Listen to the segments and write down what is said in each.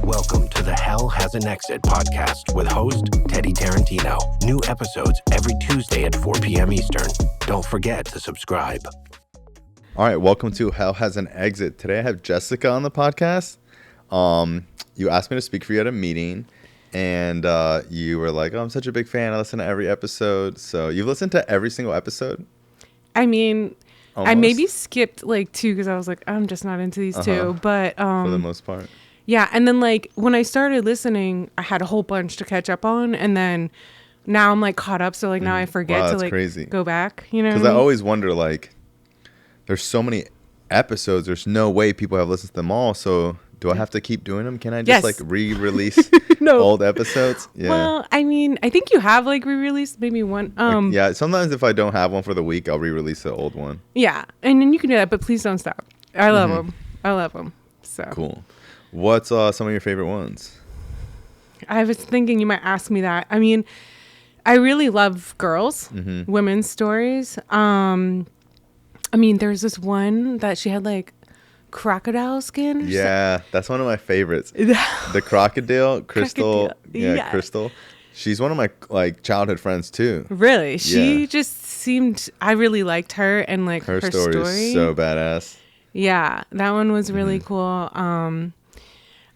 Welcome to the Hell Has an Exit podcast with host Teddy Tarantino. New episodes every Tuesday at 4 p.m. Eastern. Don't forget to subscribe. All right, welcome to Hell Has an Exit. Today I have Jessica on the podcast. You asked me to speak for you at a meeting, and you were like, "Oh, I'm such a big fan. I listen to every episode." So you've listened to every single episode? I mean, almost? I maybe skipped like two because I was like, I'm just not into these two. But for the most part. Yeah, and then like when I started listening, I had a whole bunch to catch up on, and then now I'm like caught up. So like now I forget to like crazy. Go back. You know, because I always wonder like, there's so many episodes. There's no way people have listened to them all. So do I have to keep doing them? Can I just like re-release old episodes? Yeah. Well, I mean, I think you have like re-released maybe one. Yeah. Sometimes if I don't have one for the week, I'll re-release the old one. Yeah, and then you can do that, but please don't stop. I love them. I love them. So cool. What's some of your favorite ones? I was thinking you might ask me that. I mean, I really love girls, women's stories. I mean, there's this one that she had like crocodile skin. Yeah, that's one of my favorites. The crocodile, Crystal. Yeah, Crystal. She's one of my like childhood friends too. Really? She just seemed, I really liked her and like her story is so badass. Yeah, that one was really cool.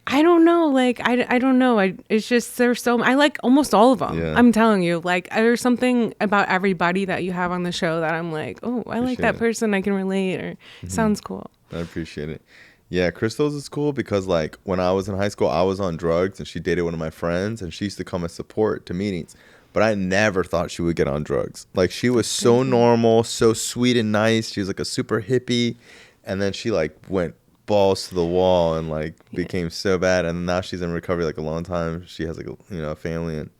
I don't know, like I don't know. It's just there's so I like almost all of them. Yeah. I'm telling you, like there's something about everybody that you have on the show that I'm like, oh, I like that person. I can relate, or sounds cool. I appreciate it. Yeah, Crystal's is cool because like when I was in high school, I was on drugs and she dated one of my friends and she used to come as support to meetings. But I never thought she would get on drugs. Like she was so normal, so sweet and nice. She was like a super hippie, and then she like went balls to the wall and like became so bad, and now she's in recovery like a long time. She has like a family, and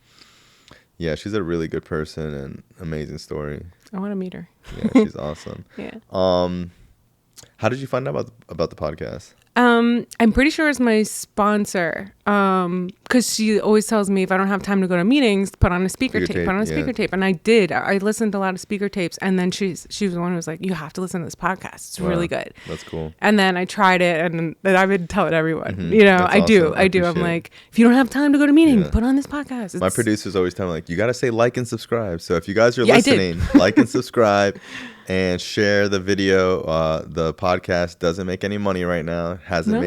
yeah, she's a really good person and amazing story. I want to meet her. Yeah, she's awesome. Yeah. How did you find out about the podcast? I'm pretty sure it's my sponsor. Because she always tells me if I don't have time to go to meetings, put on a speaker tape. And I did. I listened to a lot of speaker tapes, and then she was the one who was like, you have to listen to this podcast. It's really good. That's cool. And then I tried it, and I would tell it everyone. You know, I do. I'm like, if you don't have time to go to meetings, put on this podcast. My producers always tell me like, you got to say like and subscribe. So if you guys are listening, like and subscribe. And share the video. The podcast doesn't make any money right now. It doesn't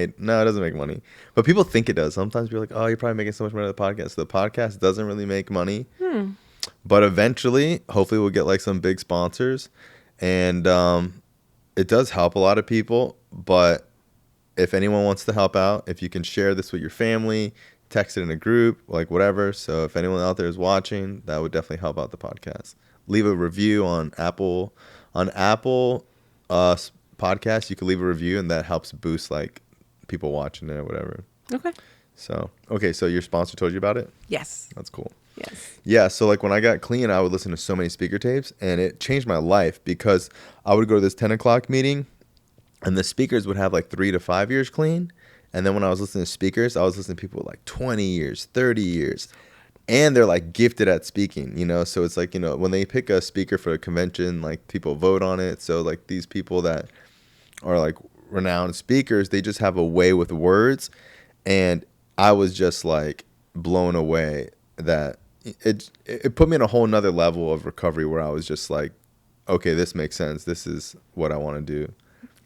make money. But people think it does. Sometimes you're like, oh, you're probably making so much money on the podcast. So the podcast doesn't really make money. But eventually, hopefully we'll get like some big sponsors. And it does help a lot of people. But if anyone wants to help out, if you can share this with your family, text it in a group, like whatever. So if anyone out there is watching, that would definitely help out the podcast. Leave a review on Apple. On Apple podcasts, you can leave a review, and that helps boost like people watching it or whatever. Okay. So your sponsor told you about it? Yes. That's cool. Yes. Yeah. So like when I got clean, I would listen to so many speaker tapes, and it changed my life because I would go to this 10 o'clock meeting, and the speakers would have like 3 to 5 years clean. And then when I was listening to speakers, I was listening to people with like 20 years, 30 years. And they're like gifted at speaking, so it's like, when they pick a speaker for a convention, like people vote on it. So like these people that are like renowned speakers, they just have a way with words. And I was just like blown away that it put me in a whole nother level of recovery where I was just like, okay, this makes sense. This is what I want to do.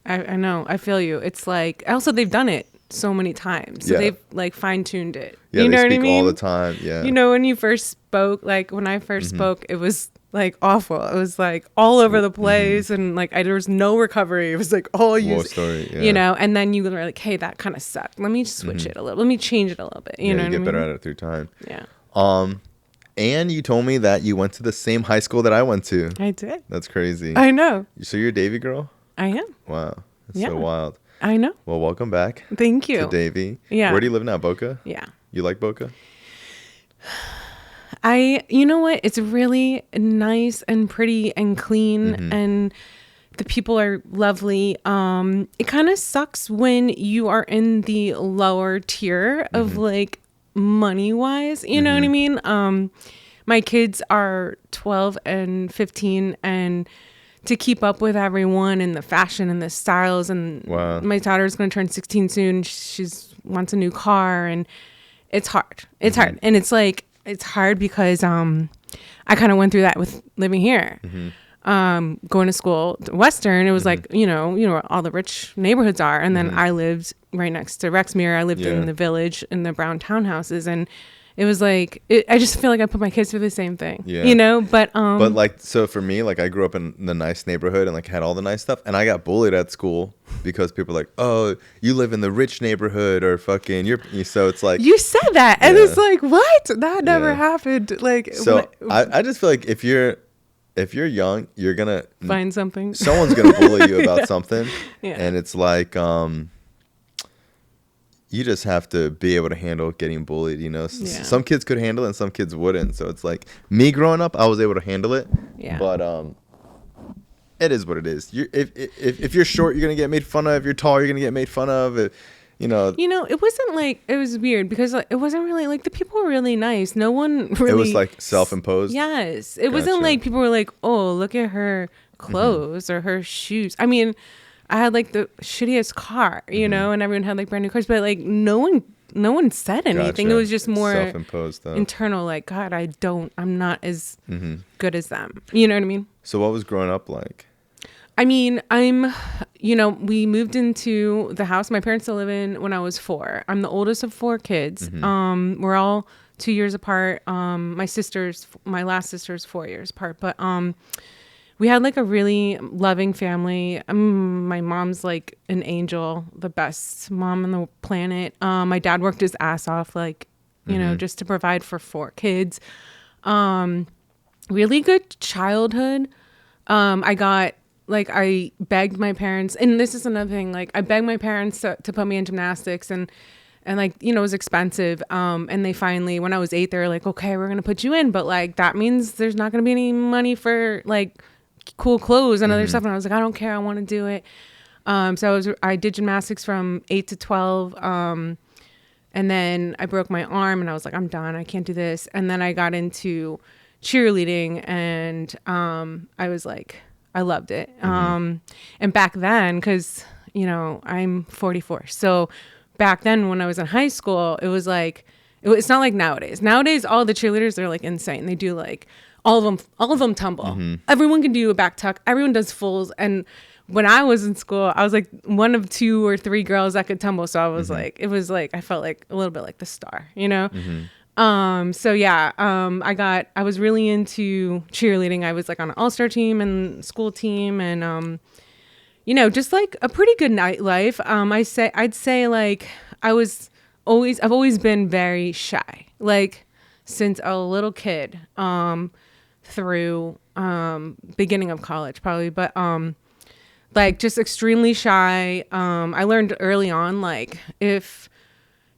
I know. I feel you. It's like, also they've done it so many times. So they've like fine-tuned it. Yeah, you know they what speak I mean? all the time. Yeah. When you first spoke, like when I first spoke, it was like awful. It was like all over the place, and like there was no recovery. It was like all you, story, and then you were like, hey, that kind of sucked. Let me switch it a little. Let me change it a little bit. You know what I mean? You get better at it through time. Yeah. And you told me that you went to the same high school that I went to. I did. That's crazy. I know. So you're a Davie girl? I am. Wow. That's so wild. I know. Well, welcome back. Thank you. To Davie. Yeah. Where do you live now? Boca? Yeah. You like Boca? You know what? It's really nice and pretty and clean, and the people are lovely. It kind of sucks when you are in the lower tier of like money wise, you know what I mean? My kids are 12 and 15, and to keep up with everyone and the fashion and the styles, and my daughter's going to turn 16 soon. She's wants a new car, and it's hard. It's hard. And it's like, it's hard because I kind of went through that with living here. Going to school Western, it was like, you know where all the rich neighborhoods are. And then I lived right next to Rexmere. I lived in the village in the brown townhouses, and it was like, I just feel like I put my kids through the same thing, you know, but like, so for me, like I grew up in the nice neighborhood and like had all the nice stuff, and I got bullied at school because people are like, oh, you live in the rich neighborhood, or fucking so it's like, you said that, and it's like, what? That never happened. Like, so I just feel like if you're young, you're gonna find something, someone's gonna bully you about something. And it's like, you just have to be able to handle getting bullied, you know. Some kids could handle it and some kids wouldn't. So it's like, me growing up, I was able to handle it. But it is what it is. If you're short, you're gonna get made fun of. If you're tall, you're gonna get made fun of. You know, it wasn't like, it was weird because it wasn't really like, the people were really nice. No one really. It was like self-imposed. Yes, it wasn't like people were like, oh, look at her clothes or her shoes. I mean, I had like the shittiest car, you know, and everyone had like brand new cars, but like no one said anything. It was just more self-imposed, internal, like, God, I'm not as good as them. You know what I mean? So what was growing up like? I mean, we moved into the house my parents still live in when I was 4. I'm the oldest of 4 kids. We're all 2 years apart. My last sister's 4 years apart, but we had like a really loving family. My mom's like an angel, the best mom on the planet. My dad worked his ass off, like, you know, just to provide for 4 kids. Really good childhood. I begged my parents, and this is another thing, like I begged my parents to put me in gymnastics, and like, you know, it was expensive. And they finally, when I was 8, they were like, okay, we're going to put you in, but like, that means there's not going to be any money for like cool clothes and other stuff. And I was like, I don't care. I want to do it. So I did gymnastics from 8 to 12. And then I broke my arm and I was like, I'm done. I can't do this. And then I got into cheerleading, and I was like, I loved it. And back then, cause you know, I'm 44. So back then when I was in high school, it was like, it's not like nowadays. Nowadays, all the cheerleaders, they're like insane. They do like, all of them tumble. Everyone can do a back tuck. Everyone does fulls. And when I was in school, I was like one of 2 or 3 girls that could tumble. So I was like, it was like, I felt like a little bit like the star, you know? So yeah, I was really into cheerleading. I was like on an all-star team and school team, and, you know, just like a pretty good nightlife. I'd say like, I've always been very shy, like since a little kid, through, beginning of college probably, but, like just extremely shy. I learned early on, like if,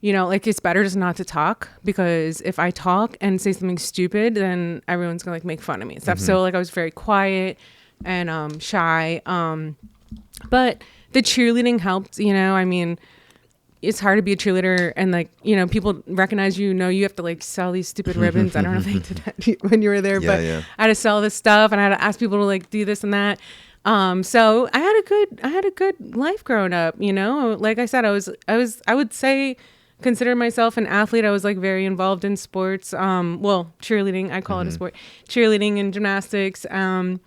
you know, like it's better just not to talk, because if I talk and say something stupid, then everyone's gonna like make fun of me and stuff. So like I was very quiet and shy. But the cheerleading helped, you know. I mean, it's hard to be a cheerleader and like, you know, people recognize you know you have to like sell these stupid ribbons. I don't know if they did that when you were there, but I had to sell this stuff and I had to ask people to like do this and that. So I had a good life growing up, you know. Like I said, I would say consider myself an athlete. I was like very involved in sports. Well, cheerleading, I call it a sport. Cheerleading and gymnastics. And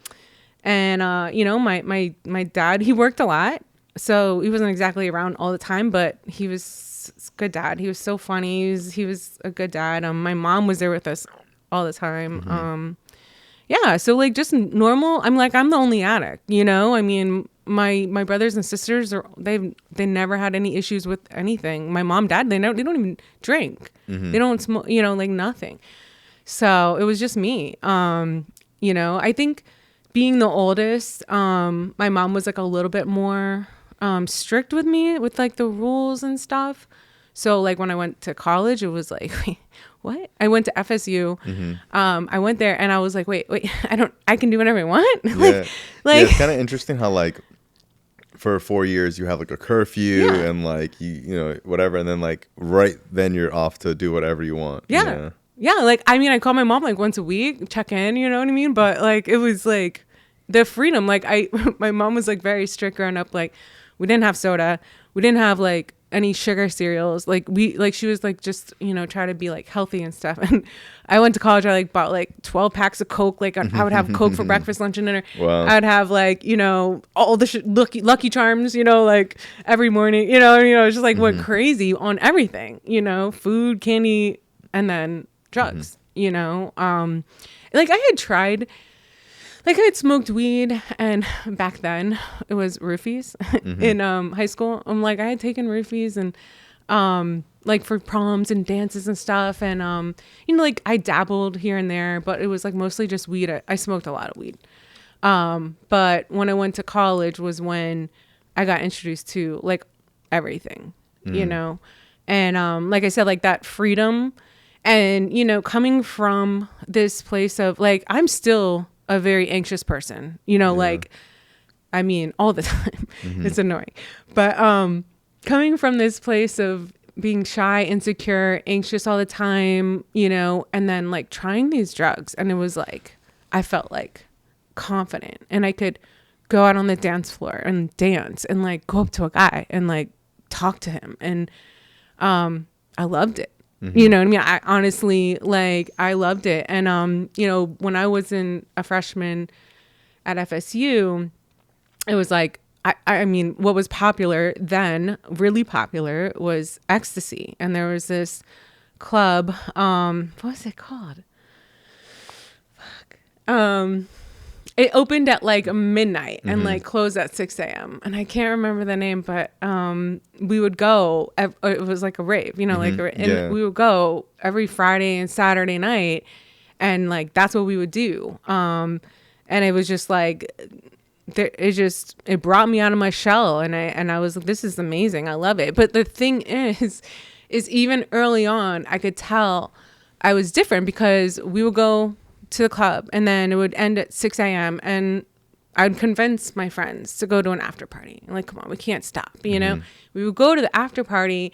you know, my dad, he worked a lot, so he wasn't exactly around all the time, but he was a good dad. He was so funny. He was a good dad. My mom was there with us all the time. Yeah, so like just normal. I'm the only addict, you know. I mean, my brothers and sisters they never had any issues with anything. My mom, dad, they don't even drink. They don't smoke, you know, like nothing. So it was just me. You know, I think being the oldest, my mom was like a little bit more strict with me with like the rules and stuff. So like when I went to college, it was like, wait, what? I went to FSU. I went there and I was like, wait, I can do whatever I want. Yeah, it's kind of interesting how like for 4 years you have like a curfew and like you know whatever, and then like right then you're off to do whatever you want. Yeah. Like I mean, I call my mom like once a week, check in, you know what I mean? But like it was like the freedom. Like my mom was like very strict growing up. Like we didn't have soda. We didn't have like any sugar cereals. She was like, just, try to be like healthy and stuff. And I went to college. I like bought like 12 packs of Coke. Like I would have Coke for breakfast, lunch, and dinner. Wow. I'd have like, all the Lucky Charms, like every morning, it's just like went crazy on everything, food, candy, and then drugs, like I had tried, like I had smoked weed, and back then it was roofies in high school. I had taken roofies and like for proms and dances and stuff, and like I dabbled here and there, but it was like mostly just weed. I smoked a lot of weed. But when I went to college was when I got introduced to like everything, and like I said, like that freedom, and coming from this place of like, I'm still a very anxious person, like, I mean, all the time. It's annoying. But coming from this place of being shy, insecure, anxious all the time, and then like trying these drugs, and it was like, I felt like confident, and I could go out on the dance floor and dance and like go up to a guy and like talk to him, and I loved it. You know what I mean? I honestly, like, I loved it. And when I was a freshman at FSU, it was like, I mean, what was popular then, really popular, was ecstasy. And there was this club, what was it called? It opened at like midnight and like closed at 6 a.m. And I can't remember the name, but we would go. It was like a rave, and we would go every Friday and Saturday night, and like that's what we would do. And it was just like, it brought me out of my shell, and I was like, this is amazing. I love it. But the thing is even early on, I could tell I was different, because we would go to the club and then it would end at 6 a.m. and I'd convince my friends to go to an after party. I'm like, come on, we can't stop, We would go to the after party,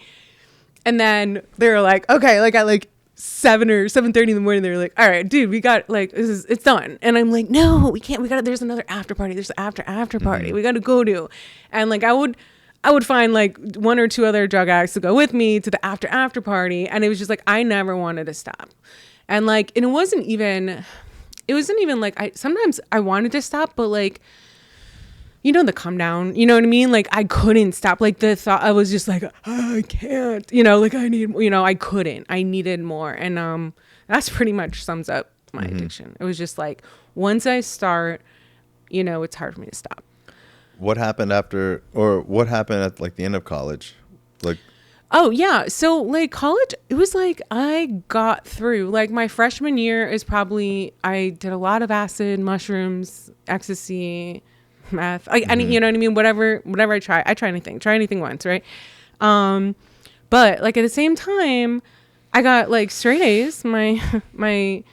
and then they were like, okay, like at like 7 or 7:30 in the morning, they were like, all right, dude, we got like, it's done. And I'm like, no, we can't, there's another after party. There's an after party we got to go to. And like, I would find like one or two other drug addicts to go with me to the after party. And it was just like, I never wanted to stop. And like, and it wasn't even like, sometimes I wanted to stop, but like, the come down, you know what I mean? Like I couldn't stop. Like the thought, I was just like, oh, I can't, like I need, I couldn't, I needed more. And that's pretty much sums up my addiction. It was just like, once I start, it's hard for me to stop. What happened after, or what happened at like the end of college? Like, oh yeah. So like college, it was like, I got through like my freshman year is probably, I did a lot of acid, mushrooms, ecstasy, meth, like any, you know what I mean? Whatever I try anything once. Right. But like at the same time, I got like straight A's my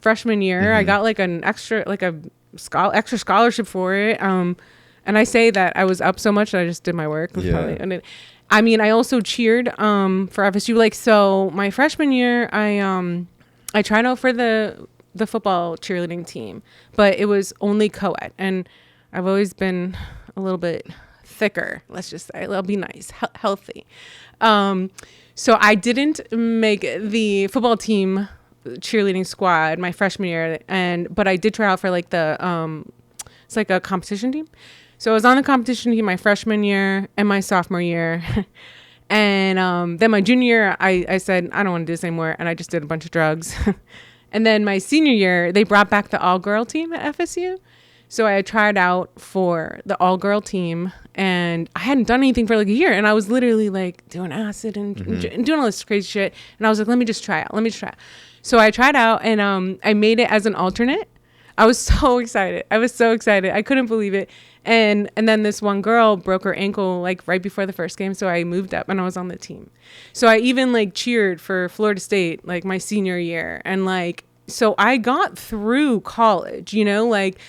freshman year. I got like an extra scholarship for it. And I say that I was up so much that I just did my work. I mean, I also cheered for FSU. Like, so my freshman year, I tried out for the football cheerleading team, but it was only co-ed, and I've always been a little bit thicker. Let's just say, I'll be nice, healthy. So I didn't make the football team cheerleading squad my freshman year, but I did try out for like it's like a competition team. So I was on the competition team my freshman year and my sophomore year. And then my junior year, I said, I don't want to do this anymore. And I just did a bunch of drugs. And then my senior year, they brought back the all-girl team at FSU. So I tried out for the all-girl team. And I hadn't done anything for like a year. And I was literally like doing acid and doing all this crazy shit. And I was like, let me just try out. So I tried out, and I made it as an alternate. I was so excited. I couldn't believe it. And then this one girl broke her ankle like right before the first game. So I moved up and I was on the team. So I even like cheered for Florida State, like my senior year. And like, so I got through college, like,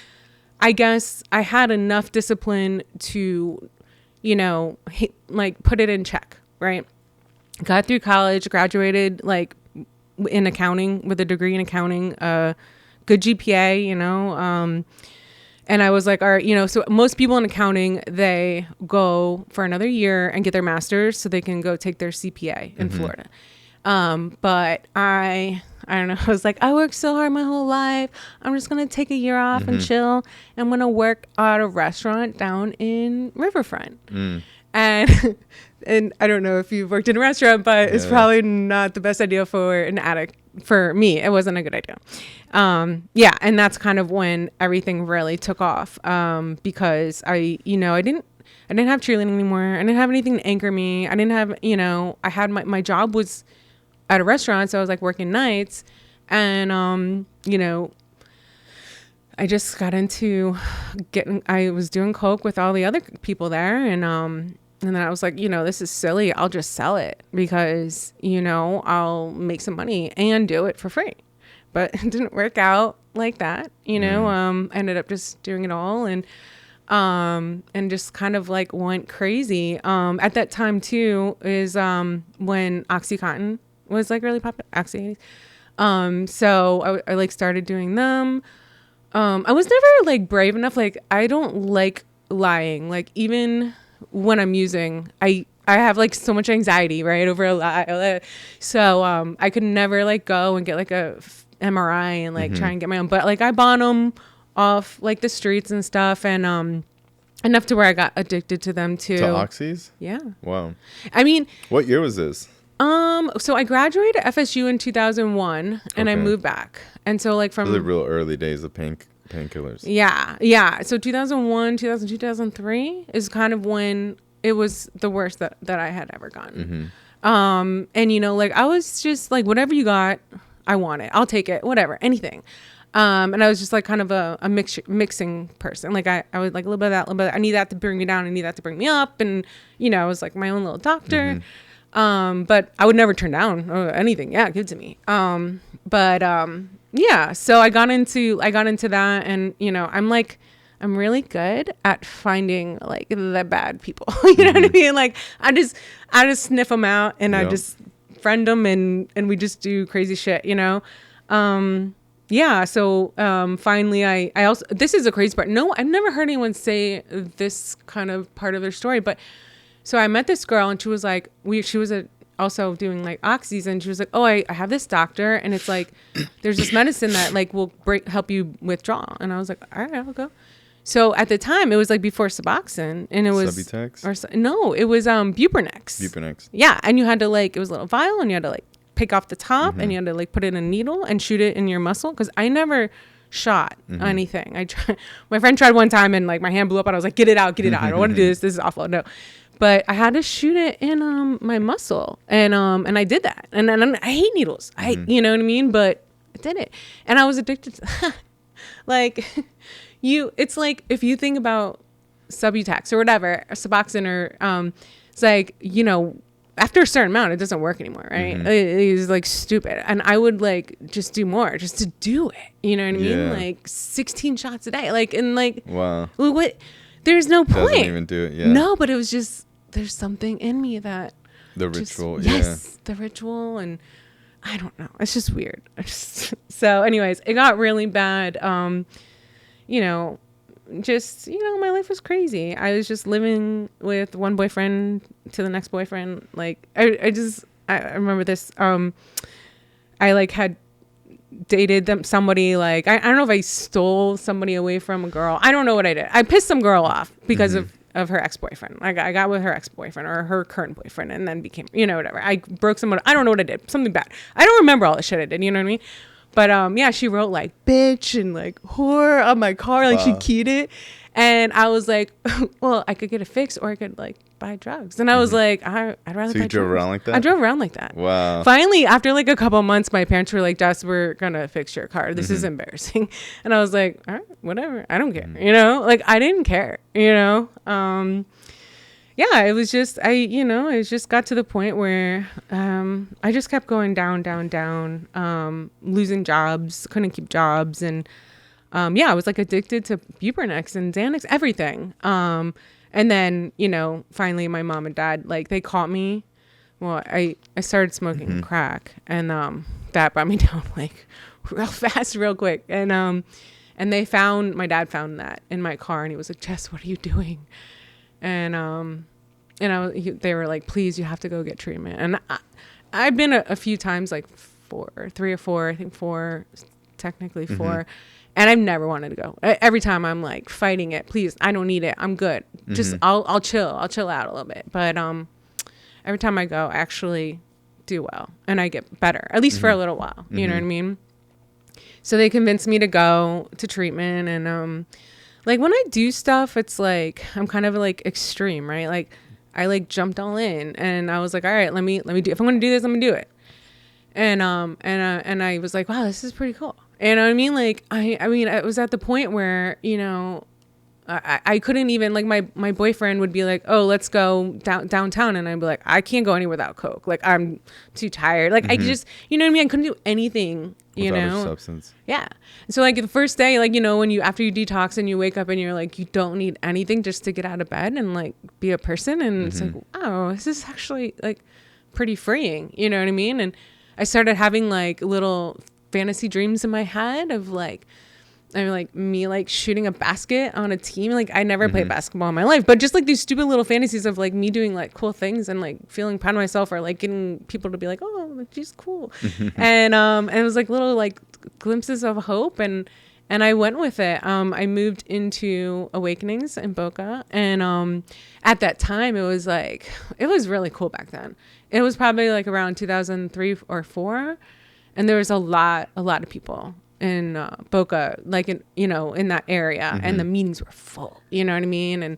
I guess I had enough discipline to, like put it in check. Right. Got through college, graduated like in accounting with a degree in accounting, good GPA, And I was like, all right, you know, so most people in accounting, they go for another year and get their master's so they can go take their CPA in Florida. But I don't know. I was like, I worked so hard my whole life. I'm just going to take a year off and chill. I'm going to work at a restaurant down in Riverfront. And I don't know if you've worked in a restaurant, but it's probably not the best idea for an addict. For me, it wasn't a good idea. And that's kind of when everything really took off. Because I didn't have cheerleading anymore. I didn't have anything to anchor me. I didn't have, I had my job was at a restaurant. So I was like working nights and, I just got into I was doing coke with all the other people there. And then I was like, this is silly. I'll just sell it because, I'll make some money and do it for free. But it didn't work out like that, I ended up just doing it all and just kind of like went crazy. At that time too is when OxyContin was like really popular, Oxy. So I like started doing them. I was never like brave enough. Like I don't like lying. Like even when I'm using, I have like so much anxiety, right, over a lie. So I could never like go and get like a MRI and like try and get my own. But like I bought them off like the streets and stuff, and enough to where I got addicted to them too. To oxys? Yeah. Wow. I mean, what year was this? So I graduated FSU in 2001, and I moved back, and so like from the real early days of painkillers. Yeah. So 2001, 2002, 2003 is kind of when it was the worst that I had ever gotten. And like I was just like, whatever you got, I want it. I'll take it. Whatever, anything. And I was just like kind of a mixing person. Like I was like a little bit of that, a little bit of that. I need that to bring me down. I need that to bring me up. And I was like my own little doctor. But I would never turn down anything. Yeah, give it to me. Yeah, so I got into that, and I'm really good at finding like the bad people. You know what I mean? Like I just sniff them out, and I just friend them, and we just do crazy shit. Yeah. So finally, I also, this is a crazy part. No, I've never heard anyone say this kind of part of their story, but so I met this girl, and she was like, she was also doing like oxys, and she was like, oh, I have this doctor, and it's like there's this medicine that like will help you withdraw. And I was like, all right, I'll go. So at the time it was like before Suboxone, and it was Subutex? No, it was Buprenex. Yeah, and you had to like, it was a little vial, and you had to like pick off the top, and you had to like put it in a needle and shoot it in your muscle, because I never shot anything. My friend tried one time, and like my hand blew up, and I was like, get it out, I don't want to do this is awful. No. But I had to shoot it in my muscle, and I did that, and I hate needles. You know what I mean? But I did it, and I was addicted to like it's like if you think about Subutex or whatever, or Suboxone, or it's like after a certain amount it doesn't work anymore, right? It's like stupid, and I would like just do more just to do it. You know what I mean? Like 16 shots a day, like, and like, wow, what? There's no point. Doesn't even do it. Yeah. No, but it was just, there's something in me that the ritual. Yes, the ritual, and I don't know. It's just weird. So, anyways, it got really bad. Just my life was crazy. I was just living with one boyfriend to the next boyfriend. Like I remember this. I like had dated somebody, like I don't know if I stole somebody away from a girl. I don't know what I did. I pissed some girl off because of her ex-boyfriend. I got with her ex-boyfriend or her current boyfriend, and then became whatever. I broke someone. I don't know what I did. Something bad. I don't remember all the shit I did. You know what I mean? But yeah, she wrote like bitch and like whore on my car. Like she keyed it, and I was like, well, I could get it fixed, or I could like buy drugs. And I was like, I'd rather. So you drove around like that? I drove around like that. Wow. Finally, after like a couple of months, my parents were like, Jess, we're gonna fix your car. This is embarrassing. And I was like, all right, whatever. I don't care. Like I didn't care. Yeah, it was just it just got to the point where I just kept going down, losing jobs, couldn't keep jobs, and yeah, I was like addicted to Buprenex and Xanax, everything. And then finally my mom and dad, like, they caught me. Well, I started smoking crack, and that brought me down like real fast, real quick, and And my dad found that in my car, and he was like, Jess, what are you doing? And they were like, please, you have to go get treatment. And I've been a few times, like 3 or 4, I think 4, technically 4. And I've never wanted to go. Every time I'm like fighting it, please, I don't need it. I'm good. Just, I'll chill out a little bit. But every time I go, I actually do well and I get better, at least for a little while. You know what I mean? So they convinced me to go to treatment. And like when I do stuff, it's like I'm kind of like extreme, right? Like I like jumped all in and I was like, all right, let me do, if I'm going to do this, I'm going to do it. And I was like, wow, this is pretty cool. You know what I mean? Like, I mean, I was at the point where, you know, I couldn't even, like, my boyfriend would be like, oh, let's go downtown. And I'd be like, I can't go anywhere without Coke. Like, I'm too tired. Like, I just, you know what I mean? I couldn't do anything, you know? Substance. Yeah. So, like, the first day, like, you know, after you detox and you wake up and you're like, you don't need anything just to get out of bed and, like, be a person. And it's like, wow, this is actually, like, pretty freeing. You know what I mean? And I started having, like, little fantasy dreams in my head of like me like shooting a basket on a team. Like I never played basketball in my life, but just like these stupid little fantasies of like me doing like cool things and like feeling proud of myself or like getting people to be like, oh, she's cool. And it was like little like glimpses of hope and I went with it. I moved into Awakenings in Boca and at that time it was really cool back then. It was probably like around 2003 or 4. And there was a lot of people in Boca, like in that area, and the meetings were full. You know what I mean?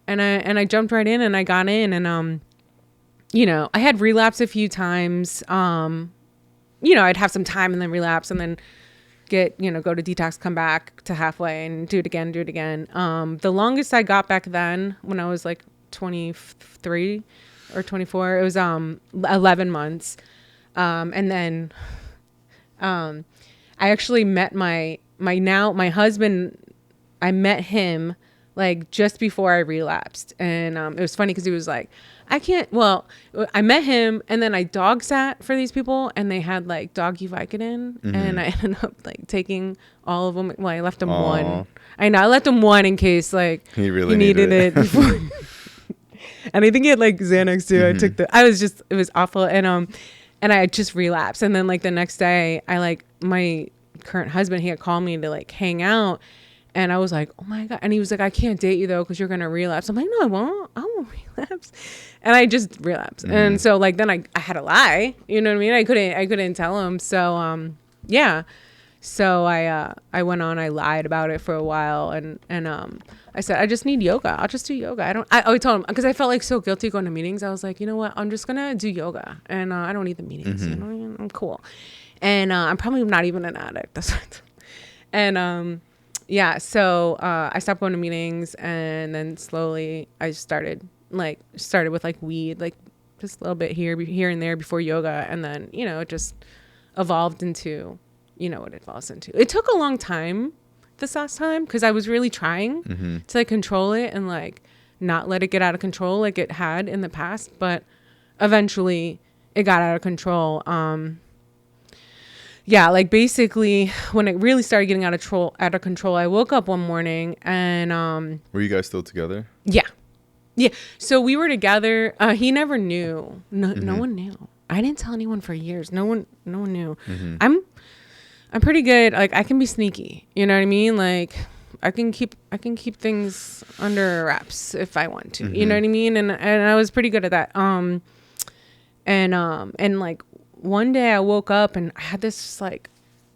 And I jumped right in, and I got in, and you know, I had relapse a few times. You know, I'd have some time and then relapse, and then go to detox, come back to halfway, and do it again. The longest I got back then, when I was like 23 or 24, it was 11 months, and then. I actually met my husband. I met him like just before I relapsed. And it was funny because he was like, I met him and then I dog sat for these people and they had like doggy Vicodin and I ended up like taking all of them. Well, I left him one. I know I left him one in case like he really needed it before. And I think he had like Xanax too. It was awful. And I just relapsed. And then like the next day I like my current husband, he had called me to like hang out. And I was like, oh my God. And he was like, I can't date you though, because you're going to relapse. I'm like, no, I won't relapse. And I just relapsed. And so like, then I had to lie, you know what I mean? I couldn't tell him. So, yeah. So I went on, I lied about it for a while. And I said, I just need yoga. I'll just do yoga. I told him, because I felt like so guilty going to meetings. I was like, you know what? I'm just going to do yoga. And I don't need the meetings. You know, I'm cool. And I'm probably not even an addict. That's right. And yeah, so I stopped going to meetings. And then slowly I started with like weed, like just a little bit here and there before yoga. And then, you know, it just evolved into, you know, what it evolves into. It took a long time this last time because I was really trying to like control it and like not let it get out of control like it had in the past, but eventually it got out of control. Yeah, like basically when it really started getting out of control, I woke up one morning and were you guys still together? Yeah, so we were together. He never knew. No one knew. I didn't tell anyone for years. No one knew. I'm pretty good. Like I can be sneaky. You know what I mean? Like I can keep things under wraps if I want to. You know what I mean? And I was pretty good at that. And like one day I woke up and I had this like,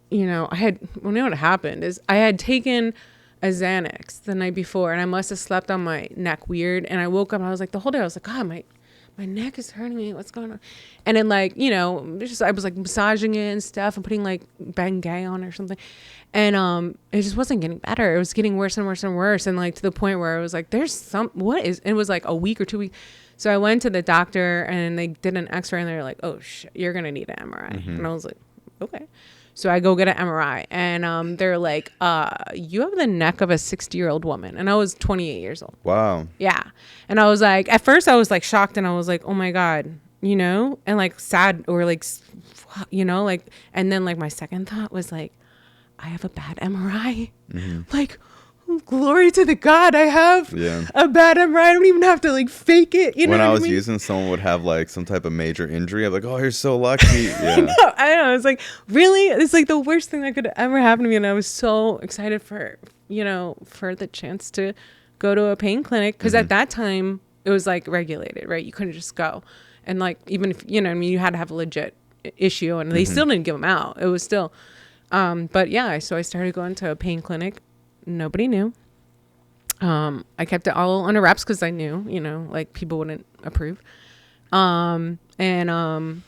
you know what happened is I had taken a Xanax the night before and I must have slept on my neck weird. And I woke up and I was like, the whole day I was like, God, my neck is hurting me. What's going on? And then like, you know, I was like massaging it and stuff and putting like Bengay on or something. And it just wasn't getting better. It was getting worse and worse and worse. And like to the point where it was like, it was like a week or 2 weeks. So I went to the doctor and they did an x-ray and they're like, oh shit, you're going to need an MRI. And I was like, okay. So I go get an MRI and they're like, you have the neck of a 60-year-old woman. And I was 28 years old. Wow. Yeah. And I was like, at first I was like shocked and I was like, oh my God, you know, and like sad or like, you know, like, and then like my second thought was like, I have a bad MRI. Like, glory to the God, I have a bad MRI. I don't even have to like fake it. You know when what I was mean? using, someone would have like some type of major injury. I'm like, oh, you're so lucky. Yeah. I know. It's like, really? It's like the worst thing that could ever happen to me. And I was so excited for, you know, for the chance to go to a pain clinic. Because at that time, it was like regulated, right? You couldn't just go. And like, even if, you know, I mean, you had to have a legit issue, and they still didn't give them out. It was still, but yeah, so I started going to a pain clinic. Nobody knew. I kept it all under wraps because I knew, you know, like people wouldn't approve. Yeah, and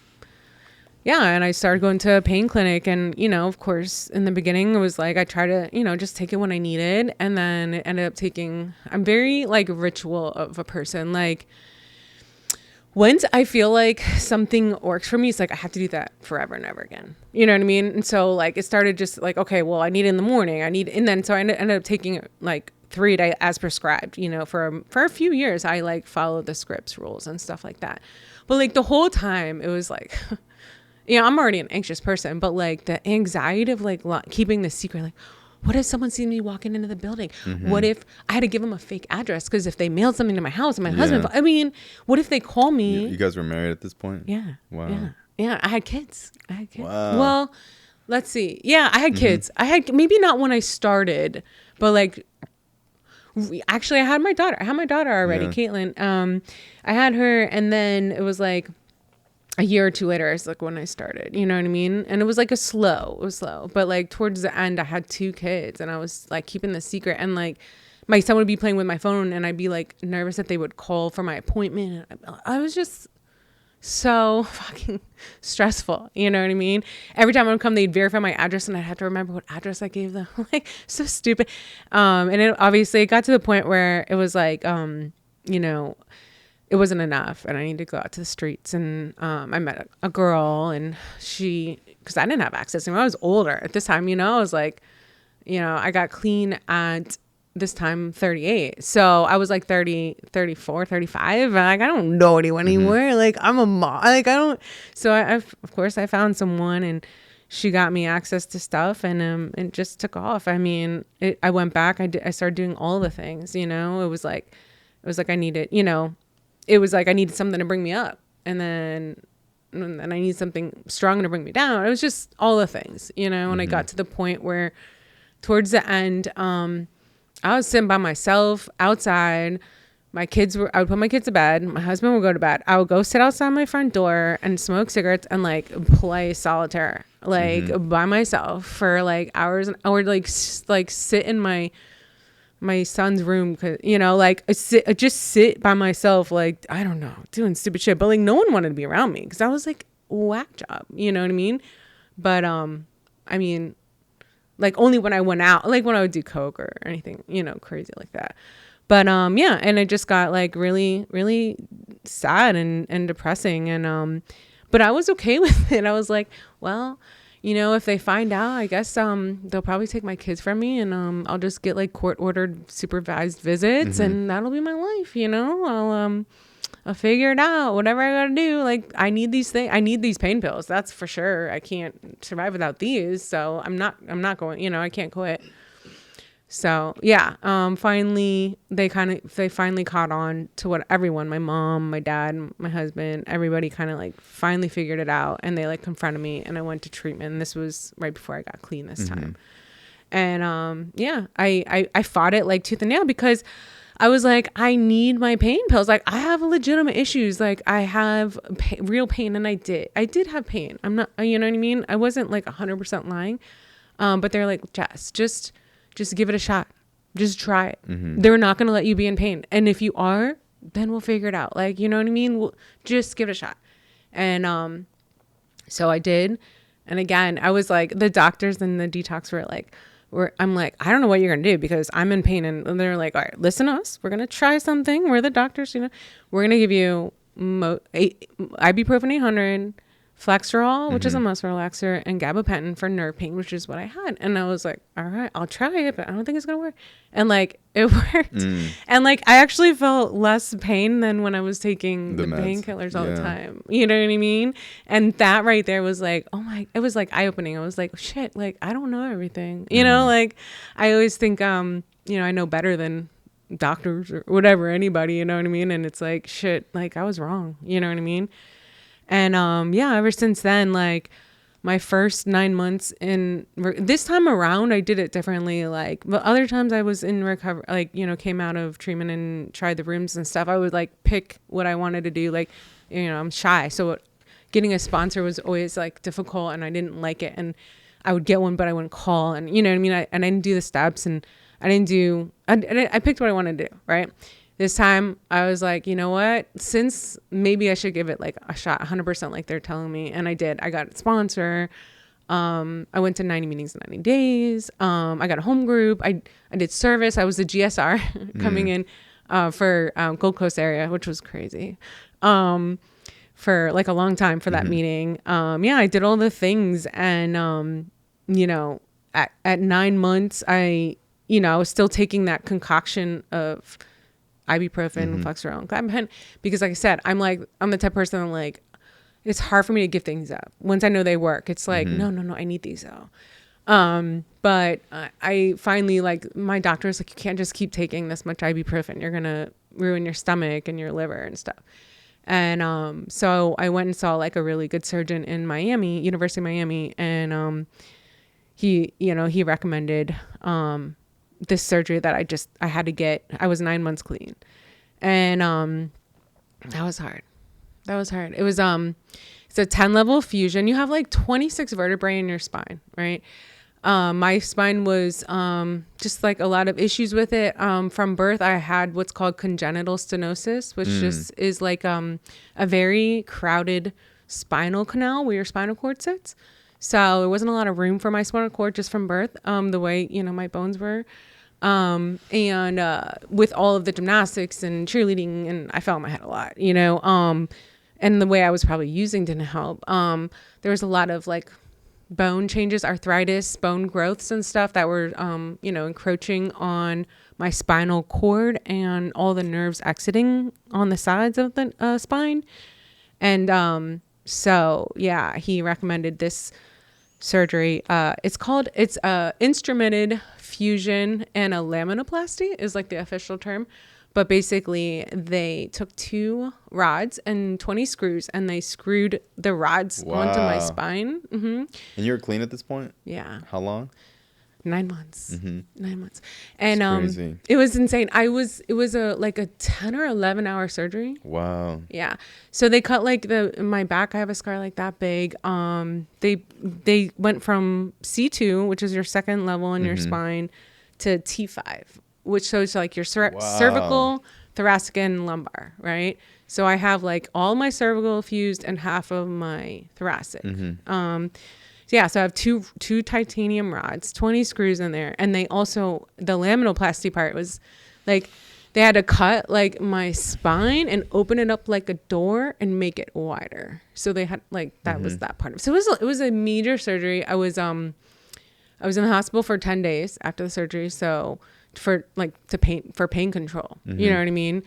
I started going to a pain clinic, and, you know, of course, in the beginning, it was like, I tried to, you know, just take it when I needed. And then it ended up taking, I'm very like ritual of a person. Like, once I feel like something works for me, it's like I have to do that forever and ever again. You know what I mean? And so like it started just like, okay, well, I need it in the morning. And then so I ended up taking like 3 a day as prescribed. You know, for a few years, I like followed the scripts rules and stuff like that. But like the whole time, it was like, you know, I'm already an anxious person, but like the anxiety of like keeping the secret, like, what if someone sees me walking into the building? What if I had to give them a fake address? Because if they mailed something to my house and my husband, I mean, what if they call me? You guys were married at this point? Yeah. Wow. Yeah. I had kids. Wow. Well, let's see. Yeah, I had kids. I had, maybe not when I started, but like, actually I had my daughter. I had my daughter already, Caitlin. I had her, and then it was like a year or two later is like when I started, you know what I mean? And it was like it was slow, but like towards the end I had 2 kids, and I was like keeping the secret, and like my son would be playing with my phone, and I'd be like nervous that they would call for my appointment. I was just so fucking stressful, you know what I mean? Every time I would come, they'd verify my address, and I'd have to remember what address I gave them. Like, so stupid. And it obviously it got to the point where it was like, you know, it wasn't enough, and I needed to go out to the streets. And I met a girl, and because I didn't have access. I mean, I was older at this time, you know, I was like, you know, I got clean at this time 38. So I was like 30, 34, 35. And like, I don't know anyone anymore. Like, I'm a mom. Like, I don't. So of course I found someone, and she got me access to stuff, and it just took off. I mean, I went back. I started doing all the things, you know. It was like I needed, you know, it was like I needed something to bring me up, and then I need something strong to bring me down. It was just all the things, you know. And I got to the point where towards the end, I was sitting by myself outside. I would put my kids to bed. My husband would go to bed. I would go sit outside my front door and smoke cigarettes and like play solitaire, like by myself for like hours. And I would like sit in my son's room, cause, you know, like just sit by myself, like, I don't know, doing stupid shit. But like no one wanted to be around me because I was like whack job, you know what I mean? But I mean, like only when I went out, like when I would do coke or anything, you know, crazy like that. But yeah, and it just got like really, really sad and depressing. And but I was okay with it. I was like, well, you know, if they find out, I guess they'll probably take my kids from me, and I'll just get like court ordered supervised visits, and that'll be my life, you know. I'll figure it out, whatever I gotta do. Like, I need these things. I need these pain pills. That's for sure. I can't survive without these. So I'm not going, you know, I can't quit. So yeah, finally they finally caught on to what everyone, my mom, my dad, my husband, everybody kind of like finally figured it out, and they like confronted me, and I went to treatment. And this was right before I got clean this time. And yeah, I fought it like tooth and nail, because I was like, I need my pain pills. Like, I have legitimate issues. Like, I have real pain, and I did have pain. I'm not, you know what I mean? I wasn't like 100% lying. But they're like, Jess, just give it a shot. Just try it. They're not going to let you be in pain. And if you are, then we'll figure it out. Like, you know what I mean? We'll just give it a shot. And so I did. And again, I was like, the doctors and the detox were like, I'm like, I don't know what you're going to do, because I'm in pain. And they're like, all right, listen to us. We're going to try something. We're the doctors, you know. We're going to give you ibuprofen 800 Flexerol, which is a muscle relaxer, and gabapentin for nerve pain, which is what I had. And I was like, all right, I'll try it, but I don't think it's going to work. And like, it worked. And like, I actually felt less pain than when I was taking the painkillers all the time. You know what I mean? And that right there was like, it was like eye opening. I was like, shit, like, I don't know everything. You know, like, I always think, I know better than doctors or whatever, anybody, you know what I mean? And it's like, shit, like, I was wrong. You know what I mean? And ever since then, like my first 9 months this time around, I did it differently. Like, but other times I was in recovery, like, came out of treatment and tried the rooms and stuff. I would like pick what I wanted to do. Like, I'm shy. So getting a sponsor was always like difficult and I didn't like it. And I would get one, but I wouldn't call. And you know what I mean? I didn't do the steps and I picked what I wanted to do. Right. This time I was like, you know what, since maybe I should give it like a shot 100% like they're telling me. And I did. I got a sponsor. I went to 90 meetings in 90 days. I got a home group. I did service. I was the GSR coming in for Gold Coast area, which was crazy for like a long time for that meeting. I did all the things. And, at 9 months, I was still taking that concoction of ibuprofen, Flexerol, and gabapentin, because like I said, I'm the type of person that like, it's hard for me to give things up. Once I know they work, it's like, no, I need these though. But I finally, like, my doctor's like, you can't just keep taking this much ibuprofen. You're going to ruin your stomach and your liver and stuff. And so I went and saw like a really good surgeon in Miami, University of Miami. And he recommended this surgery that I had to get. I was 9 months clean. And that was hard. It was it's a 10-level fusion. You have like 26 vertebrae in your spine, right? My spine was just like a lot of issues with it. From birth, I had what's called congenital stenosis, which just is like a very crowded spinal canal where your spinal cord sits. So there wasn't a lot of room for my spinal cord just from birth, the way, my bones were. And with all of the gymnastics and cheerleading, and I fell on my head a lot, and the way I was probably using didn't help. There was a lot of like bone changes, arthritis, bone growths and stuff that were, encroaching on my spinal cord and all the nerves exiting on the sides of the spine. And so, yeah, he recommended this surgery. It's instrumented fusion and a laminoplasty is like the official term. But basically, they took 2 rods and 20 screws, and they screwed the rods onto my spine. And you were clean at this point? Yeah. How long? 9 months. 9 months. And it was insane. It was a 10 or 11 hour surgery. Wow. Yeah. So they cut like my back. I have a scar like that big. They went from C2, which is your second level in your spine, to T5, which shows like your cervical, thoracic, and lumbar, right? So I have like all my cervical fused and half of my thoracic. So I have two titanium rods, 20 screws in there. And they also, the laminoplasty part was like, they had to cut like my spine and open it up like a door and make it wider. So they had like, that was that part of it. So it was a major surgery. I was in the hospital for 10 days after the surgery. So for pain control, you know what I mean?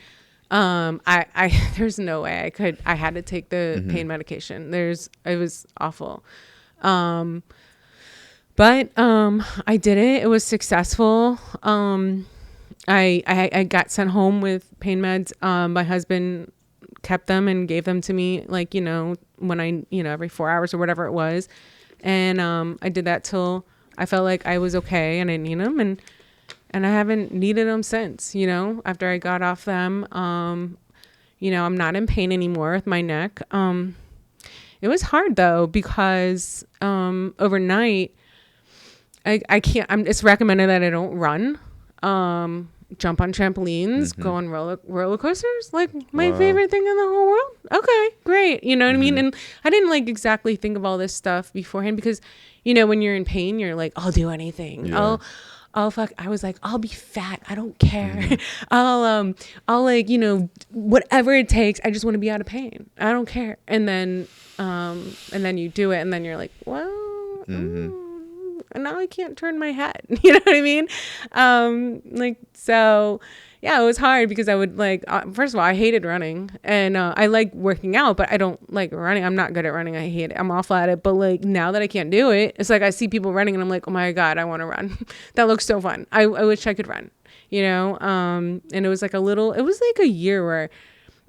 There's no way I had to take the pain medication. It was awful. But I did it. It was successful. I got sent home with pain meds. My husband kept them and gave them to me, like, when I, every 4 hours or whatever it was. And I did that till I felt like I was okay and I didn't need them. And I haven't needed them since, after I got off them. I'm not in pain anymore with my neck. It was hard though, because overnight I can't, it's recommended that I don't run, jump on trampolines, go on roller coasters, like my favorite thing in the whole world. Okay, great. You know what I mean? And I didn't like exactly think of all this stuff beforehand, because, when you're in pain, you're like, I'll do anything. Yeah. I was like, I'll be fat. I don't care. I'll like, you know, whatever it takes. I just want to be out of pain. I don't care. And then you do it, and then you're like, well, now I can't turn my head. You know what I mean? Like, so yeah, it was hard because I would like, first of all, I hated running, and I like working out, but I don't like running. I'm not good at running. I hate it. I'm awful at it. But like, now that I can't do it, it's like I see people running and I'm like, oh my God, I want to run. That looks so fun. I wish I could run, you know? And it was like it was like a year where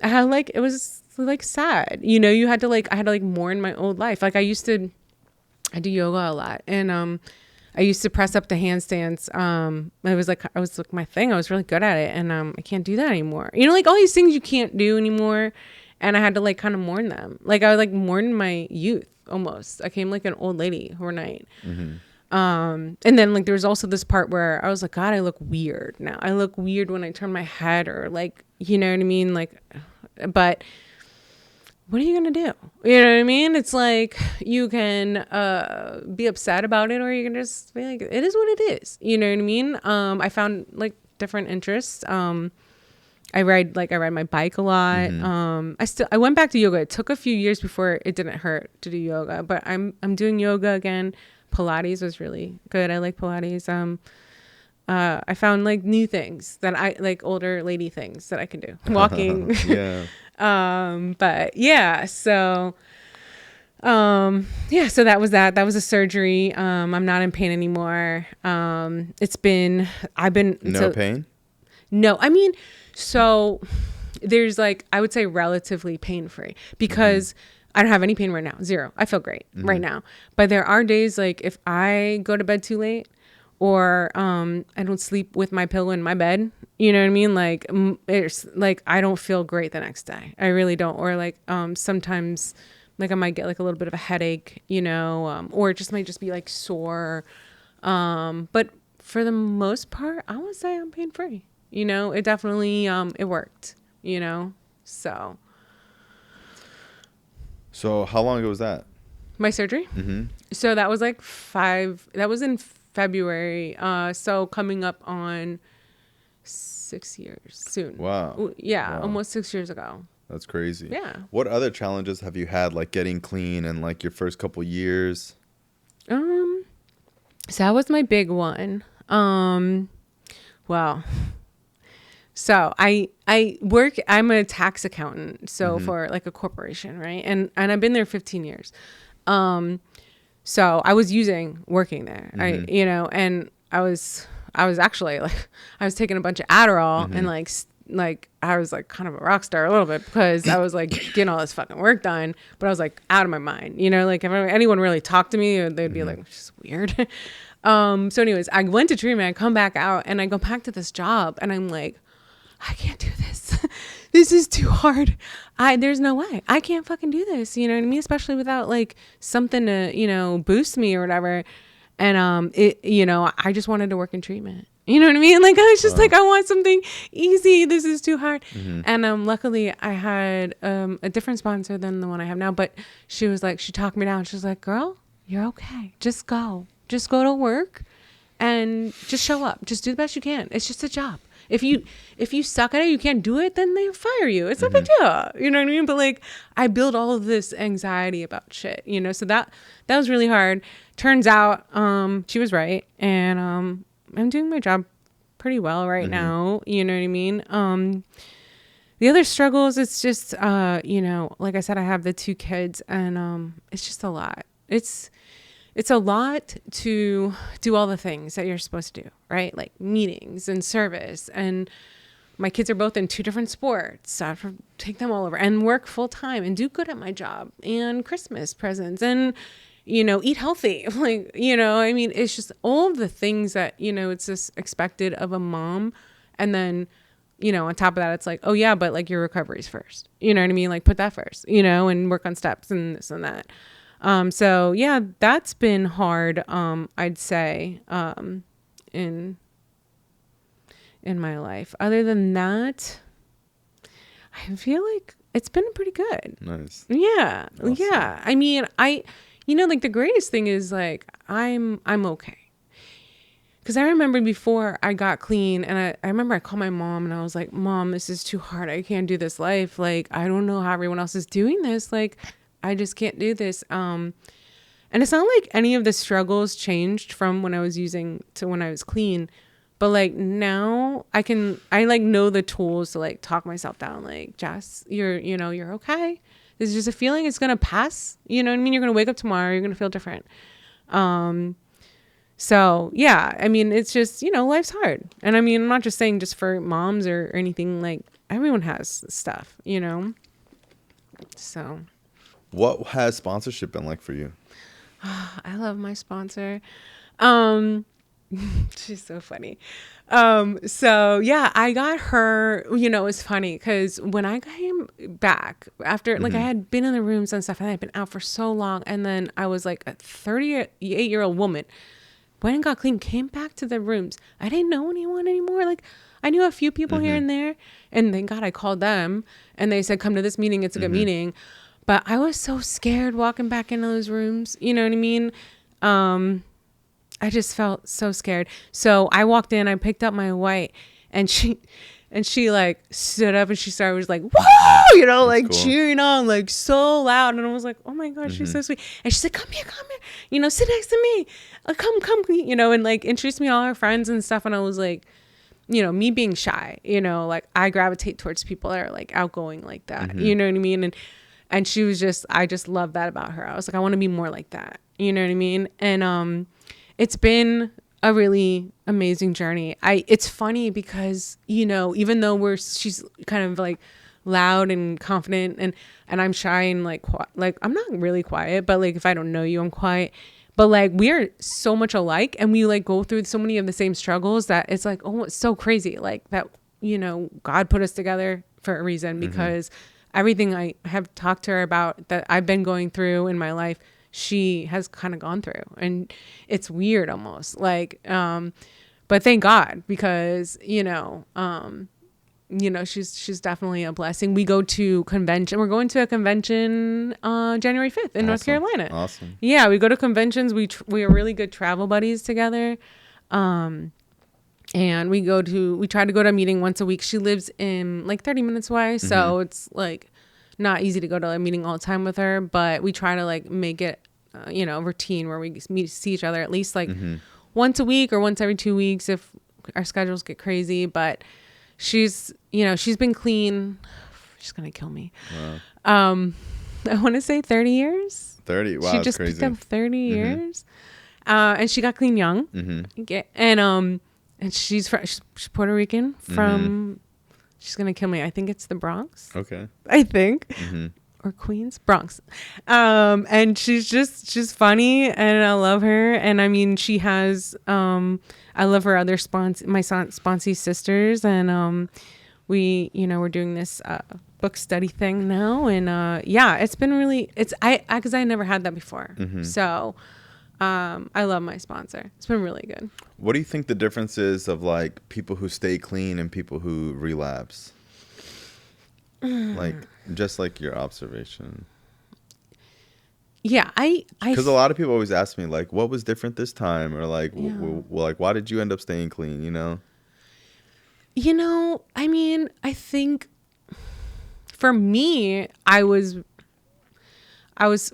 I had like, it was like sad, you know, I had to like mourn my old life. Like I do yoga a lot, and I used to press up the handstands. It was like my thing. I was really good at it, and I can't do that anymore. You know, like all these things you can't do anymore, and I had to like kind of mourn them. Like I like mourned my youth almost. I came like an old lady overnight. And then like there was also this part where I was like, God, I look weird now. I look weird when I turn my head, or like, you know what I mean? Like, but what are you going to do? You know what I mean? It's like you can be upset about it, or you can just be like, it is what it is. You know what I mean? I found like different interests. I ride my bike a lot. I went back to yoga. It took a few years before it didn't hurt to do yoga, but I'm doing yoga again. Pilates was really good. I like Pilates. I found like new things that I like, older lady things that I can do. Walking. Yeah. But yeah, so so that was that. That was a surgery. I'm not in pain anymore. I've been Pain? No, I mean, so there's like, I would say relatively pain-free, because I don't have any pain right now. Zero. I feel great right now. But there are days like if I go to bed too late, or I don't sleep with my pillow in my bed, you know what I mean? Like it's like I don't feel great the next day. I really don't. Or like sometimes like I might get like a little bit of a headache, you know, or it just might just be like sore. But for the most part, I would say I'm pain-free. You know, it definitely it worked, you know. So how long ago was that? My surgery? So that was like that was in February. So coming up on 6 years soon. Wow. Yeah, wow. Almost 6 years ago. That's crazy. Yeah. What other challenges have you had, like getting clean and like your first couple years? So that was my big one. Well, so I'm a tax accountant, so for like a corporation, right? And I've been there 15 years. So I was working there, and I was actually like, I was taking a bunch of Adderall and like I was like kind of a rock star a little bit, because I was like getting all this fucking work done, but I was like out of my mind, you know, like if anyone really talked to me, they'd be like, it's just weird. So anyways, I went to treatment, I come back out, and I go back to this job, and I'm like, I can't do this. This is too hard. There's no way. I can't fucking do this. You know what I mean? Especially without like something to, you know, boost me or whatever. And I just wanted to work in treatment. You know what I mean? Like I was just like, I want something easy. This is too hard. And luckily I had a different sponsor than the one I have now. But she was like, she talked me down. She was like, girl, you're okay. Just go to work and just show up. Just do the best you can. It's just a job. If you suck at it, you can't do it, then they fire you. It's no big deal. You know what I mean? But like, I build all of this anxiety about shit, you know? So that was really hard. Turns out, she was right. And, I'm doing my job pretty well right now. You know what I mean? The other struggles, it's just, like I said, I have the 2 kids, and, it's just a lot. It's a lot to do all the things that you're supposed to do, right? Like meetings and service. And my kids are both in 2 different sports. So I have to take them all over and work full time and do good at my job, and Christmas presents, and, you know, eat healthy. Like, you know, I mean, it's just all of the things that, you know, it's just expected of a mom. And then, you know, on top of that, it's like, oh yeah, but like your recovery's first. You know what I mean? Like put that first, you know, and work on steps and this and that. So yeah, that's been hard. I'd say, in my life. Other than that, I feel like it's been pretty good. Nice. Yeah. Awesome. Yeah. I mean, like the greatest thing is like, I'm okay. because I remember before I got clean, and I remember I called my mom and I was like, Mom, this is too hard. I can't do this life. Like, I don't know how everyone else is doing this. Like, I just can't do this. And it's not like any of the struggles changed from when I was using to when I was clean. But like now I like know the tools to like talk myself down. Like, Jess, you're okay. This is just a feeling. It's going to pass. You know what I mean? You're going to wake up tomorrow. You're going to feel different. So yeah, I mean, it's just, life's hard. And I mean, I'm not just saying just for moms or anything, like everyone has stuff, so. What has sponsorship been like for you? I love my sponsor. She's so funny. So yeah, I got her, it's funny because when I came back after, like I had been in the rooms and stuff and I'd been out for so long. And then I was like a 38-year-old woman. Went and got clean, came back to the rooms. I didn't know anyone anymore. Like I knew a few people here and there, and thank God I called them and they said, come to this meeting. It's a good meeting. But I was so scared walking back into those rooms. You know what I mean? I just felt so scared. So I walked in, I picked up my white, and she like stood up and she started was like, whoa, like cool. Cheering on, like so loud. And I was like, oh my God, she's so sweet. And she said, come here, sit next to me. Come, and like introduced me to all her friends and stuff. And I was like, me being shy, like I gravitate towards people that are like outgoing like that. You know what I mean? And she was just, I just love that about her. I was like, I want to be more like that. You know what I mean? And it's been a really amazing journey. It's funny because, even though she's kind of like loud and confident and I'm shy and like I'm not really quiet, but like if I don't know you, I'm quiet. But like we're so much alike and we like go through so many of the same struggles that it's like, oh, it's so crazy. Like that, God put us together for a reason because everything I have talked to her about that I've been going through in my life, she has kind of gone through, and it's weird almost like, but thank God because, she's definitely a blessing. We go to convention. We're going to a convention, January 5th in North Carolina. Awesome. Yeah. We go to conventions. We are really good travel buddies together. And we try to go to a meeting once a week. She lives in like 30 minutes away. So it's like not easy to go to a meeting all the time with her, but we try to like make it, routine where we see each other at least like once a week or once every 2 weeks if our schedules get crazy. But she's been clean. She's going to kill me. Wow. I want to say 30 years. 30. Wow. She just crazy. picked up 30 years. And she got clean young. And she's Puerto Rican from, she's going to kill me. I think it's the Bronx. Okay. I think. Or Queens, Bronx. And she's funny and I love her. And I mean, she has, I love her other my sponsee sisters. And, we're doing this, book study thing now. And, it's been really, cause I never had that before. So, I love my sponsor. It's been really good. What do you think the difference is of like people who stay clean and people who relapse? Like, just like your observation. Yeah, because a lot of people always ask me like, what was different this time? Or like, like, why did you end up staying clean? I mean, I think for me, I was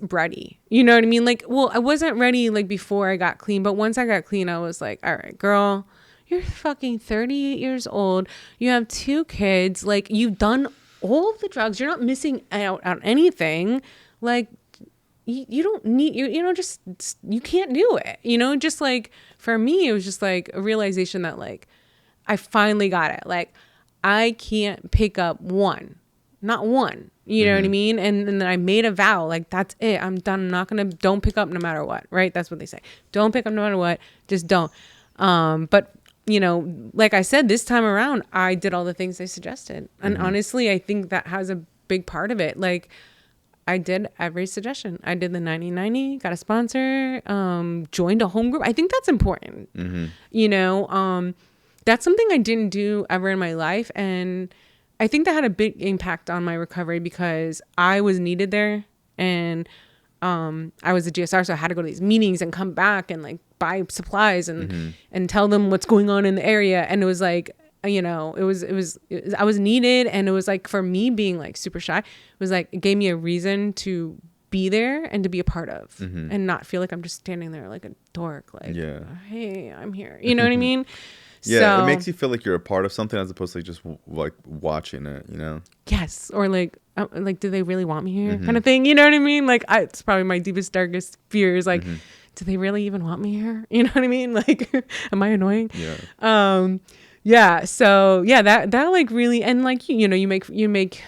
ready. You know what I mean? Like, well, I wasn't ready like before I got clean, but once I got clean, I was like, all right, girl, you're fucking 38 years old. You have 2 kids. Like, you've done all of the drugs. You're not missing out on anything. Like, you don't need, just, you can't do it. Just like, for me, it was just like a realization that like, I finally got it. Like, I can't pick up not one. You know what I mean? And then I made a vow, like, that's it. I'm done. Don't pick up no matter what, right? That's what they say. Don't pick up no matter what. Just don't. But, like I said, this time around, I did all the things they suggested. And honestly, I think that has a big part of it. Like, I did every suggestion. I did the 90-90, got a sponsor, joined a home group. I think that's important. That's something I didn't do ever in my life. And I think that had a big impact on my recovery because I was needed there and I was a GSR, so I had to go to these meetings and come back and like buy supplies and tell them what's going on in the area. And it was like, you know, it was I was needed. And it was like, for me being like super shy, it was like, it gave me a reason to be there and to be a part of and not feel like I'm just standing there like a dork, like, hey, I'm here. You know what I mean? Yeah, so, it makes you feel like you're a part of something as opposed to like just like watching it, you know? Yes. Or like do they really want me here kind of thing? You know what I mean? Like, it's probably my deepest, darkest fear is like, do they really even want me here? You know what I mean? Like, am I annoying? Yeah. Yeah. So yeah, that like really, and like, you know, you make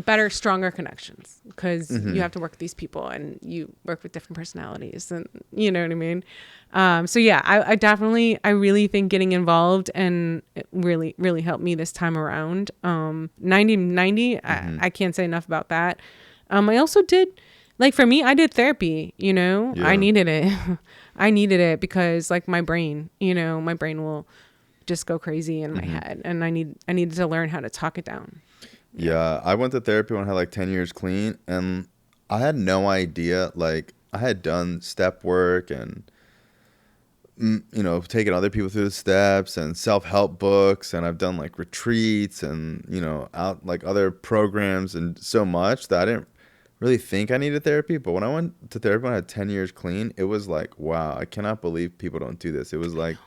better, stronger connections because you have to work with these people and you work with different personalities, and you know what I mean? So yeah, I really think getting involved and it really, really helped me this time around. 90, I can't say enough about that. I also did, like, for me, I did therapy, you know, I needed it. I needed it because like my brain will just go crazy in my head, and I needed to learn how to talk it down. Yeah, I went to therapy when I had like 10 years clean, and I had no idea. Like, I had done step work and, you know, taken other people through the steps and self-help books, and I've done like retreats and, you know, out like other programs and so much that I didn't really think I needed therapy. But when I went to therapy when I had 10 years clean, it was like, wow, I cannot believe people don't do this. It was like,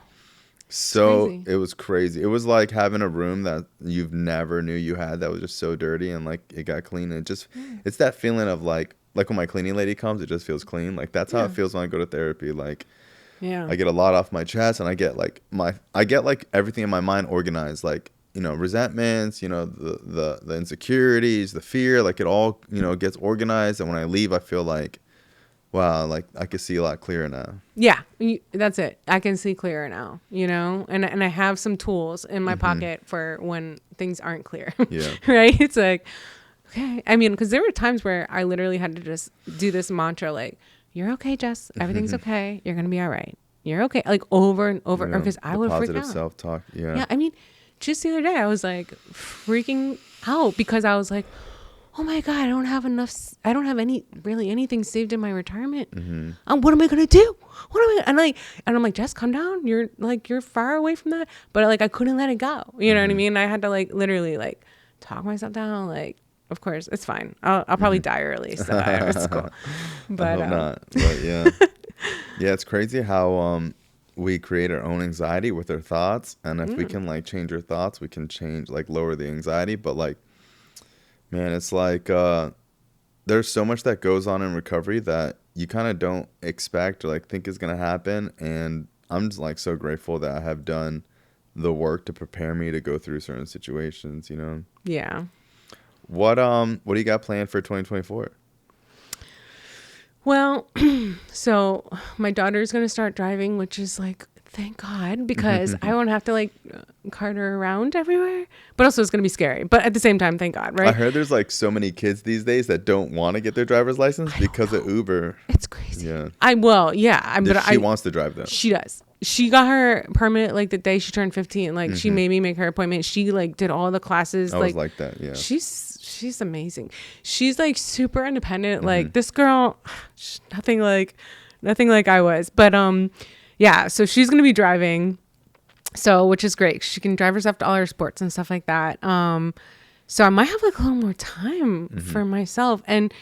so it was crazy. It was like having a room that you've never knew you had that was just so dirty, and like it got clean, and it just it's that feeling of like when my cleaning lady comes, it just feels clean. Like that's how it feels when I go to therapy. Like I get a lot off my chest, and I get like everything in my mind organized, like, you know, resentments, you know, the insecurities, the fear, like it all, you know, gets organized. And when I leave, I feel like, wow, like I could see a lot clearer now. Yeah, that's it. I can see clearer now, you know, and I have some tools in my pocket for when things aren't clear. Yeah. Right? It's like, okay. I mean, because there were times where I literally had to just do this mantra, like, you're okay, Jess. Everything's okay. You're going to be all right. You're okay. Like over and over. Because I would freak out. Positive self-talk. Yeah. Yeah. I mean, just the other day, I was like freaking out because I was like, oh my God, I don't have anything saved in my retirement. What am I going to do? And I'm like, Jess, calm down. You're far away from that. But like, I couldn't let it go. You know what I mean? I had to like, literally like talk myself down. Like, of course it's fine. I'll probably die early. So it's cool. But I hope not. But yeah. Yeah. It's crazy how, we create our own anxiety with our thoughts. And if we can like change our thoughts, we can lower the anxiety. But like, man, it's like there's so much that goes on in recovery that you kind of don't expect or like think is going to happen. And I'm just like so grateful that I have done the work to prepare me to go through certain situations, you know? Yeah. What do you got planned for 2024? Well, so my daughter's going to start driving, which is like, thank God, because I won't have to like cart her around everywhere. But also it's going to be scary. But at the same time, thank God, right? I heard there's like so many kids these days that don't want to get their driver's license because of Uber. It's crazy. Yeah. She wants to drive though. She does. She got her permit like the day she turned 15. Like she made me make her appointment. She like did all the classes. I was like that. Yeah. She's amazing. She's like super independent. Like this girl, nothing like I was. But yeah. So she's gonna be driving. So which is great. She can drive herself to all her sports and stuff like that. So I might have like a little more time for myself. And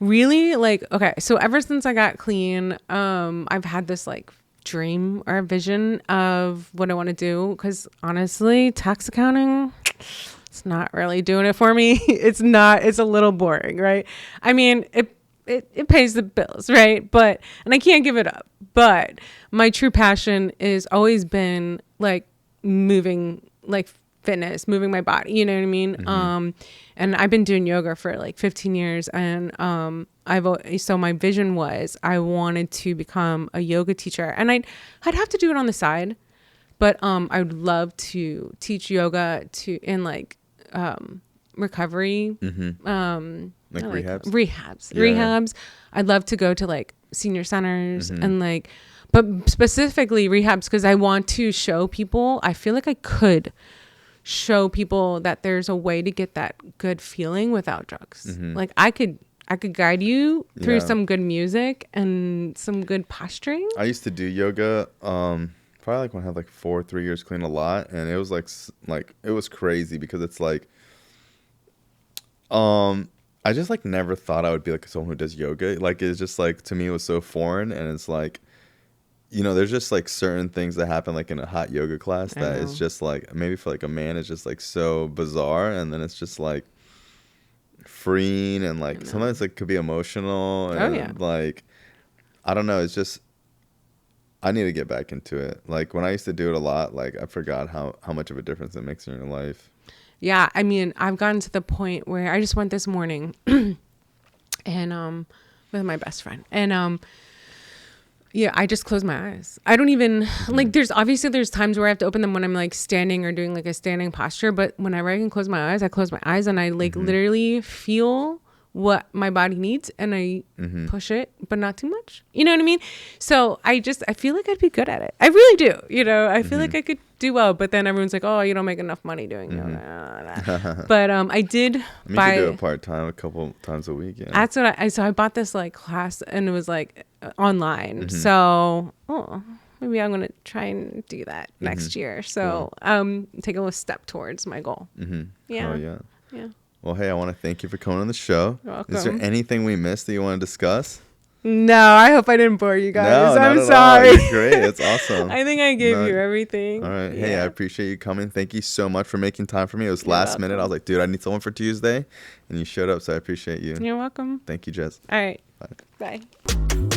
really like, okay. So ever since I got clean, I've had this like dream or vision of what I want to do. Because honestly, tax accounting, it's not really doing it for me. It's a little boring, right? I mean, it pays the bills, right? And I can't give it up. But my true passion is always been like moving, like fitness, moving my body, you know what I mean? And I've been doing yoga for like 15 years. And so my vision was I wanted to become a yoga teacher, and I'd have to do it on the side, but I would love to teach yoga in like recovery, like rehabs. I'd love to go to like senior centers and like, but specifically rehabs, because I want to show people, I feel like I could show people that there's a way to get that good feeling without drugs. Like I could I could guide you through some good music and some good posturing. I used to do yoga, probably like when I had like 3 years clean a lot, and it was like it was crazy because it's like, I just like never thought I would be like someone who does yoga. Like it's just like, to me it was so foreign, and it's like, there's just like certain things that happen like in a hot yoga class that it's just like, maybe for like a man it's just like so bizarre, and then it's just like freeing, and like sometimes it could be emotional, and like I don't know, it's just, I need to get back into it. Like when I used to do it a lot, like I forgot how much of a difference it makes in your life. Yeah, I mean, I've gotten to the point where I just went this morning and with my best friend, and I just close my eyes. I don't even like, there's times where I have to open them when I'm like standing or doing like a standing posture, but whenever I can close my eyes, I close my eyes and I like literally feel what my body needs, and I push it, but not too much. You know what I mean? So I feel like I'd be good at it. I really do. I feel like I could do well, but then everyone's like, oh, you don't make enough money doing yoga. But I did buy. You could do it part-time a couple times a week. That's what I bought this like class, and it was like online. So, maybe I'm going to try and do that next year. So, take a little step towards my goal. Yeah. Oh, yeah. Yeah. Well, hey, I want to thank you for coming on the show. You're welcome. Is there anything we missed that you want to discuss? No, I hope I didn't bore you guys. No, I'm not sorry. At all. You're great. It's awesome. I think I gave you everything. All right. Yeah. Hey, I appreciate you coming. Thank you so much for making time for me. It was last minute. I was like, dude, I need someone for Tuesday. And you showed up, so I appreciate you. You're welcome. Thank you, Jess. All right. Bye. Bye.